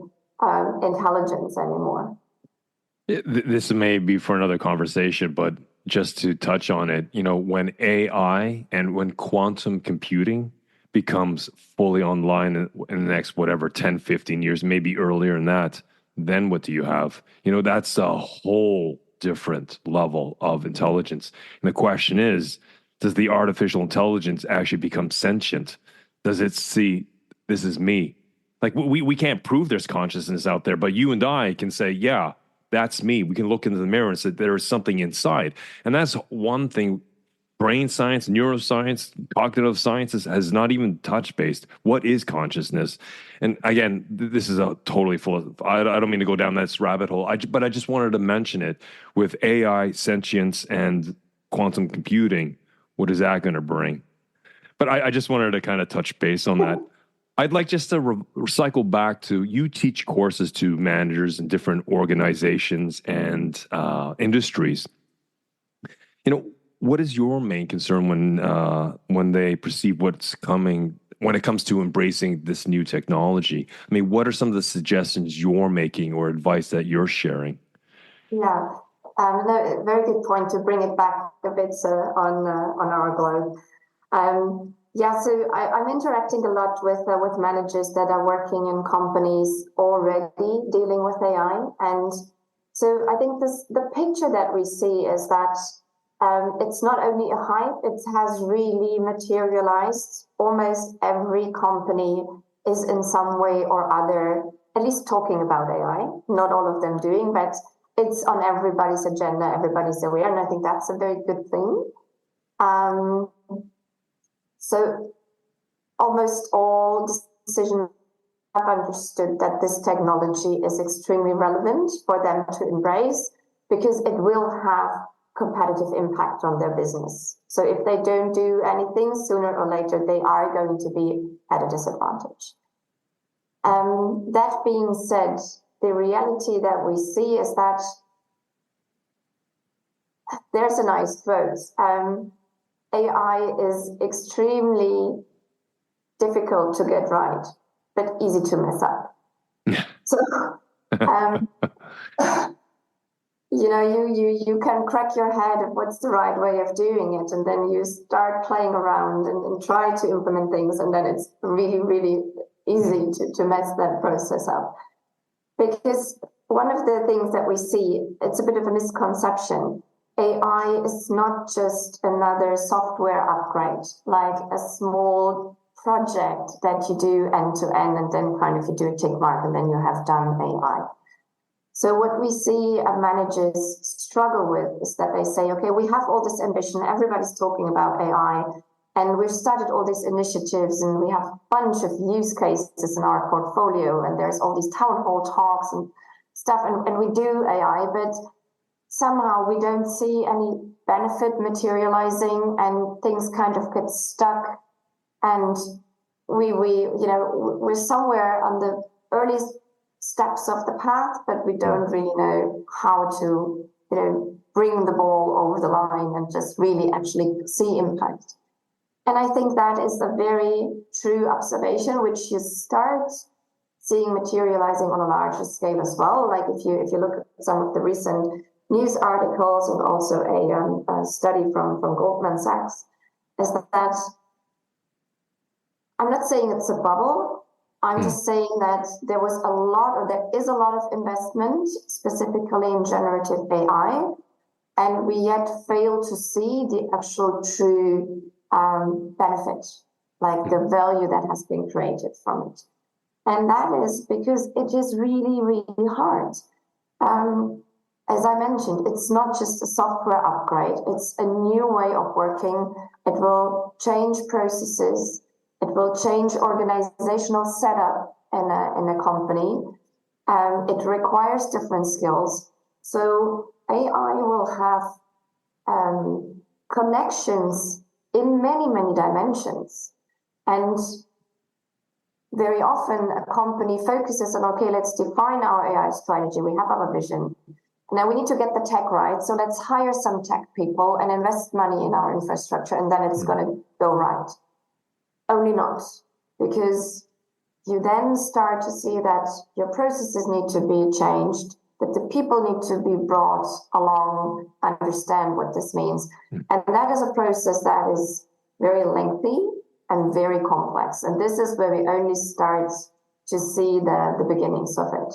intelligence anymore. This may be for another conversation, but just to touch on it, when AI and when quantum computing becomes fully online in the next, whatever, 10, 15 years, maybe earlier than that, then what do you have? That's a whole different level of intelligence. And the question is, does the artificial intelligence actually become sentient? Does it see, this is me? Like we can't prove there's consciousness out there, but you and I can say, yeah, that's me. We can look into the mirror and say there is something inside. And that's one thing brain science, neuroscience, cognitive sciences has not even touched based. What is consciousness? And again, this is a totally full of, I don't mean to go down this rabbit hole, but I just wanted to mention it with AI, sentience, and quantum computing. What is that going to bring? But I just wanted to kind of touch base on that. I'd like just to cycle back to, you teach courses to managers in different organizations and industries. What is your main concern when they perceive what's coming when it comes to embracing this new technology? I mean, what are some of the suggestions you're making or advice that you're sharing? Yeah, no, very good point to bring it back a bit on our globe. So I'm interacting a lot with managers that are working in companies already dealing with AI, and so I think the picture that we see is that it's not only a hype; it has really materialized. Almost every company is in some way or other at least talking about AI. Not all of them doing, but it's on everybody's agenda. Everybody's aware, and I think that's a very good thing. So almost all decision have understood that this technology is extremely relevant for them to embrace because it will have competitive impact on their business. So if they don't do anything, sooner or later, they are going to be at a disadvantage. That being said, the reality that we see is that there's a nice quote. AI is extremely difficult to get right, but easy to mess up. So, you can crack your head of what's the right way of doing it, and then you start playing around and try to implement things, and then it's really, really easy to mess that process up. Because one of the things that we see, it's a bit of a misconception. AI is not just another software upgrade, like a small project that you do end to end, and then kind of you do a tick mark, and then you have done AI. So what we see managers struggle with is that they say, okay, we have all this ambition, everybody's talking about AI, and we've started all these initiatives, and we have a bunch of use cases in our portfolio, and there's all these town hall talks and stuff, and we do AI, but somehow we don't see any benefit materializing, and things kind of get stuck, and we're somewhere on the earliest steps of the path, but we don't really know how to bring the ball over the line and just really actually see impact. And I think that is a very true observation, which you start seeing materializing on a larger scale as well. Like if you look at some of the recent news articles and also a study from Goldman Sachs, is that I'm not saying it's a bubble. I'm just saying that there is a lot of investment specifically in generative AI, and we yet fail to see the actual true benefit, like the value that has been created from it. And that is because it is really, really hard. As I mentioned, it's not just a software upgrade. It's a new way of working. It will change processes. It will change organizational setup in a company. It requires different skills. So AI will have connections in many, many dimensions. And very often a company focuses on, okay, let's define our AI strategy. We have our vision. Now we need to get the tech right. So let's hire some tech people and invest money in our infrastructure, and then it's going to go right. Only not, because you then start to see that your processes need to be changed, that the people need to be brought along, understand what this means. And that is a process that is very lengthy and very complex. And this is where we only start to see the beginnings of it.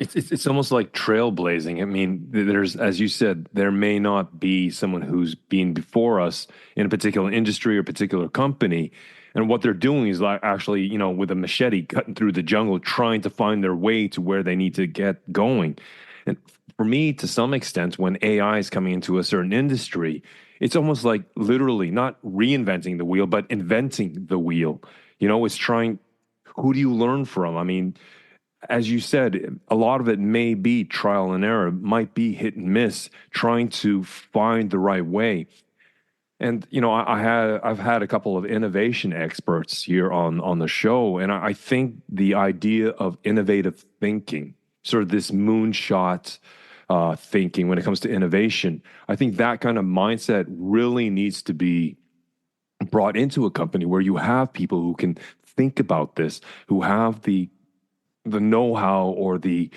It's almost like trailblazing. I mean, there's, as you said, there may not be someone who's been before us in a particular industry or particular company, and what they're doing is like actually, with a machete cutting through the jungle, trying to find their way to where they need to get going. And for me, to some extent, when AI is coming into a certain industry, it's almost like literally not reinventing the wheel, but inventing the wheel. It's trying. Who do you learn from? I mean, as you said, a lot of it may be trial and error, might be hit and miss, trying to find the right way. And I've had a couple of innovation experts here on the show, and I think the idea of innovative thinking, sort of this moonshot thinking when it comes to innovation, I think that kind of mindset really needs to be brought into a company where you have people who can think about this, who have the know-how or the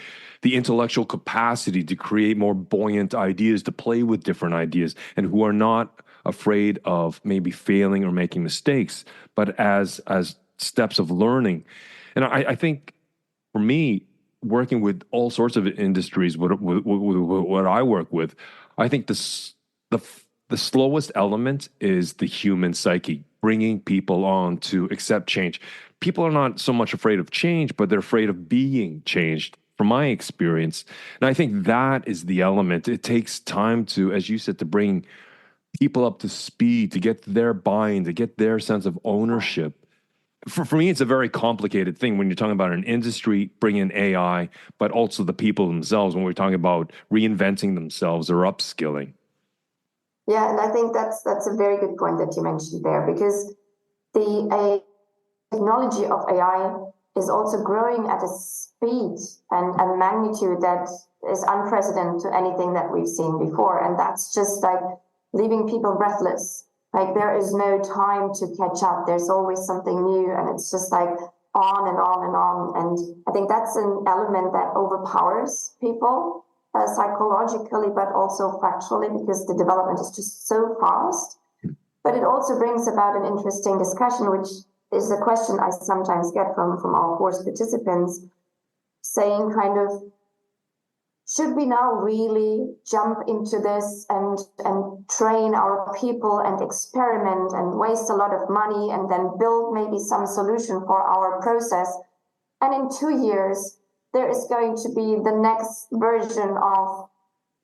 intellectual capacity to create more buoyant ideas, to play with different ideas, and who are not afraid of maybe failing or making mistakes, but as steps of learning. And I think for me, working with all sorts of industries, what I work with, I think the slowest element is the human psyche, bringing people on to accept change. People are not so much afraid of change, but they're afraid of being changed, from my experience. And I think that is the element. It takes time to, as you said, to bring people up to speed, to get their buy-in, to get their sense of ownership. For me, it's a very complicated thing when you're talking about an industry, bring in AI, but also the people themselves when we're talking about reinventing themselves or upskilling. Yeah, and I think that's a very good point that you mentioned there, because the technology of AI is also growing at a speed and magnitude that is unprecedented to anything that we've seen before. And that's just like leaving people breathless. Like there is no time to catch up. There's always something new, and it's just like on and on and on. And I think that's an element that overpowers people psychologically, but also factually, because the development is just so fast. But it also brings about an interesting discussion, which is a question I sometimes get from our course participants, saying kind of, should we now really jump into this and train our people and experiment and waste a lot of money and then build maybe some solution for our process? And in 2 years, there is going to be the next version of,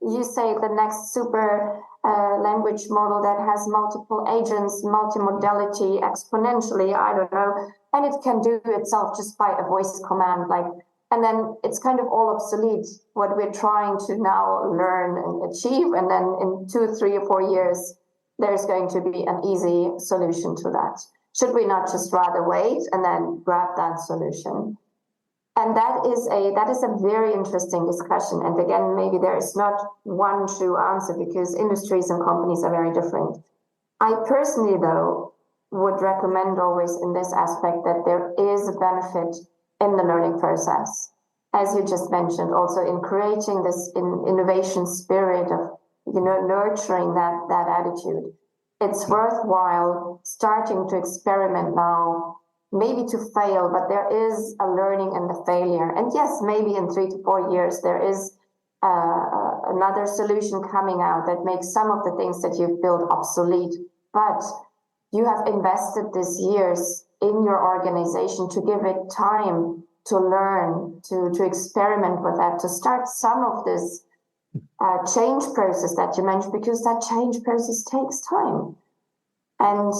you say, the next super language model that has multiple agents, multimodality, exponentially, I don't know, and it can do itself just by a voice command, and then it's kind of all obsolete, what we're trying to now learn and achieve. And then in 2, 3, or 4 years, there's going to be an easy solution to that. Should we not just rather wait and then grab that solution? And that is a very interesting discussion. And again, maybe there is not one true answer, because industries and companies are very different. I personally, though, would recommend always in this aspect that there is a benefit in the learning process, as you just mentioned, also in creating this innovation spirit of, nurturing that attitude. It's worthwhile starting to experiment now, maybe to fail, but there is a learning in the failure. And yes, maybe in 3 to 4 years, there is another solution coming out that makes some of the things that you've built obsolete. But you have invested these years in your organization to give it time to learn, to experiment with that, to start some of this change process that you mentioned, because that change process takes time. And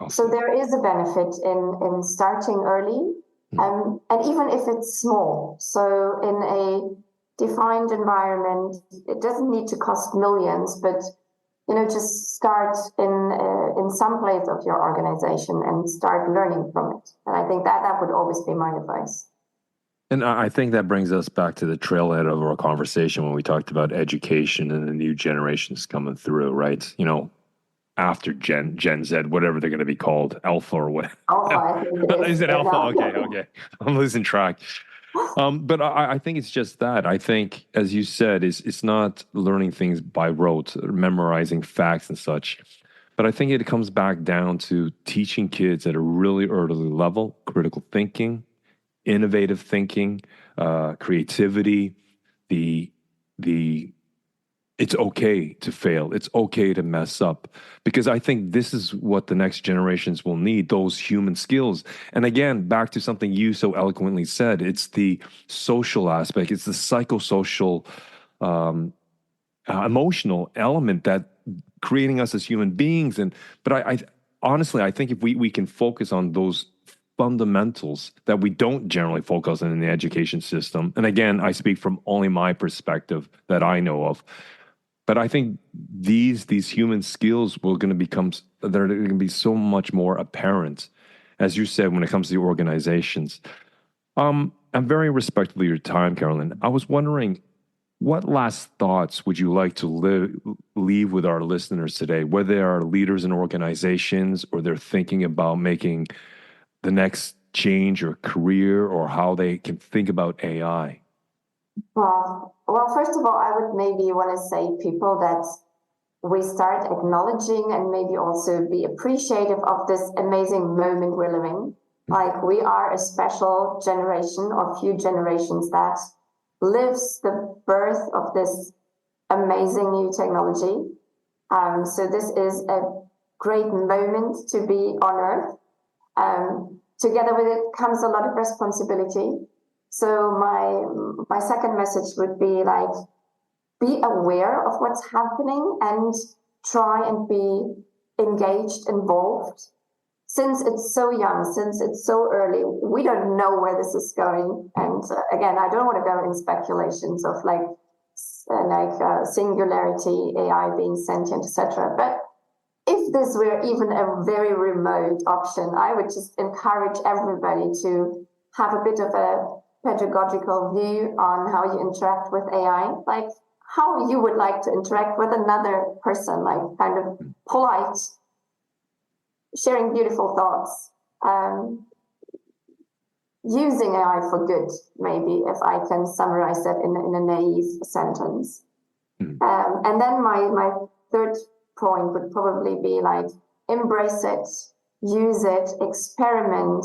so there is a benefit in starting early, and even if it's small. So in a defined environment. It doesn't need to cost millions, but just start in some place of your organization and start learning from it. And I think that would always be my advice. And I think that brings us back to the trailhead of our conversation when we talked about education and the new generations coming through, right? After Gen Z, whatever they're going to be called, Alpha or what? Alpha, I think it is. Is it Alpha? Okay. I'm losing track. But I think it's just that. I think, as you said, it's not learning things by rote, memorizing facts and such. But I think it comes back down to teaching kids at a really early level, critical thinking, innovative thinking, creativity, the it's okay to fail. It's okay to mess up, because I think this is what the next generations will need, those human skills. And again, back to something you so eloquently said, it's the social aspect. It's the psychosocial, emotional element that creating us as human beings. But I honestly, I think if we can focus on those fundamentals that we don't generally focus on in the education system. And again, I speak from only my perspective that I know of. But I think these human skills will going to become, they're going to be so much more apparent, as you said, when it comes to the organizations. I'm very respectful of your time, Carolyn. I was wondering, what last thoughts would you like to leave with our listeners today, whether they are leaders in organizations or they're thinking about making the next change or career, or how they can think about AI? Well, first of all, I would maybe want to say people that we start acknowledging and maybe also be appreciative of this amazing moment we're living. Like, we are a special generation or few generations that lives the birth of this amazing new technology. So this is a great moment to be on Earth. Together with it comes a lot of responsibility. So my second message would be like, be aware of what's happening and try and be engaged, involved. Since it's so young, since it's so early, we don't know where this is going. And again, I don't want to go in speculations of singularity, AI being sentient, etc. But if this were even a very remote option, I would just encourage everybody to have a bit of a pedagogical view on how you interact with AI, like how you would like to interact with another person, like kind of polite, sharing beautiful thoughts, using AI for good, maybe, if I can summarize that in a naive sentence. And then my third point would probably be like, embrace it, use it, experiment.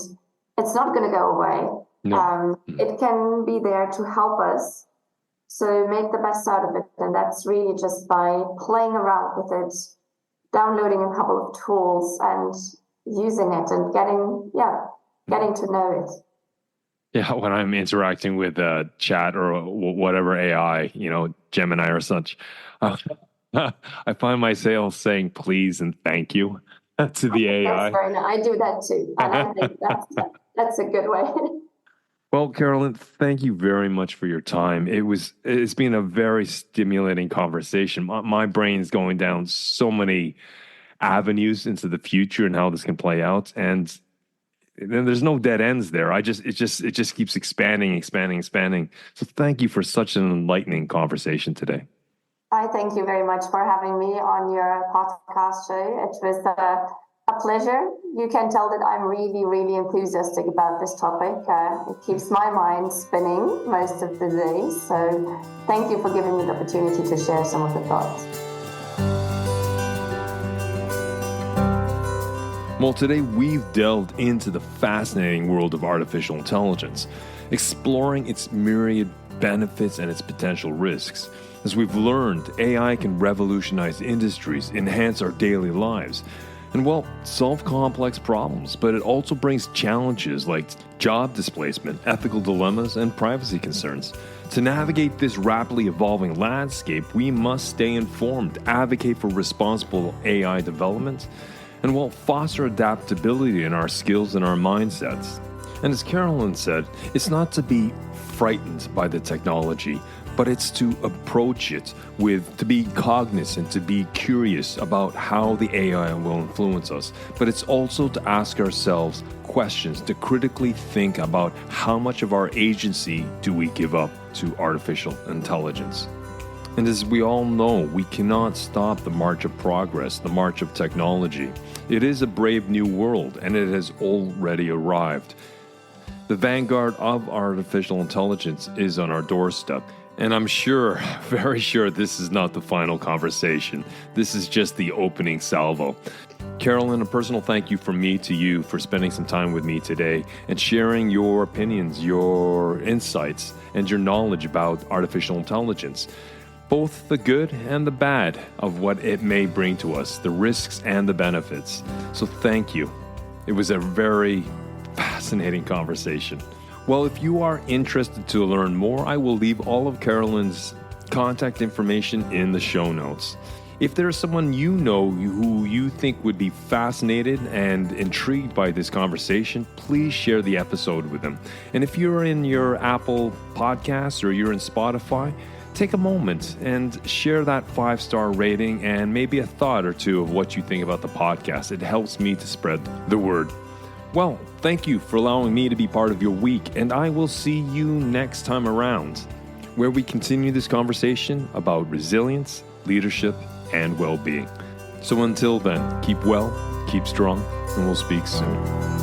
It's not going to go away. No. It can be there to help us. So make the best out of it. And that's really just by playing around with it, downloading a couple of tools and using it and getting to know it. Yeah, when I'm interacting with chat or whatever AI, Gemini or such, I find myself saying please and thank you to the AI. That's very nice. I do that too. And I think that's a good way. Well, Carolyn, thank you very much for your time. It's been a very stimulating conversation. My brain's going down so many avenues into the future and how this can play out. And then there's no dead ends there. It just keeps expanding. So thank you for such an enlightening conversation today. I thank you very much for having me on your podcast show. It was a pleasure. You can tell that I'm really, really enthusiastic about this topic. It keeps my mind spinning most of the day. So thank you for giving me the opportunity to share some of the thoughts. Well, today we've delved into the fascinating world of artificial intelligence, exploring its myriad benefits and its potential risks. As we've learned, AI can revolutionize industries, enhance our daily lives, and, solve complex problems. But it also brings challenges like job displacement, ethical dilemmas, and privacy concerns. To navigate this rapidly evolving landscape, we must stay informed, advocate for responsible AI development, and, foster adaptability in our skills and our mindsets. And as Carolyn said, it's not to be frightened by the technology, but it's to approach it to be cognizant, to be curious about how the AI will influence us. But it's also to ask ourselves questions, to critically think about how much of our agency do we give up to artificial intelligence. And as we all know, we cannot stop the march of progress, the march of technology. It is a brave new world, and it has already arrived. The vanguard of artificial intelligence is on our doorstep. And I'm sure, very sure, this is not the final conversation. This is just the opening salvo. Carolyn, a personal thank you from me to you for spending some time with me today and sharing your opinions, your insights, and your knowledge about artificial intelligence. Both the good and the bad of what it may bring to us, the risks and the benefits. So thank you. It was a very fascinating conversation. Well, if you are interested to learn more, I will leave all of Carolyn's contact information in the show notes. If there is someone you know who you think would be fascinated and intrigued by this conversation, please share the episode with them. And if you're in your Apple Podcasts or you're in Spotify, take a moment and share that 5-star rating and maybe a thought or two of what you think about the podcast. It helps me to spread the word. Well, thank you for allowing me to be part of your week, and I will see you next time around, where we continue this conversation about resilience, leadership, and well-being. So until then, keep well, keep strong, and we'll speak soon.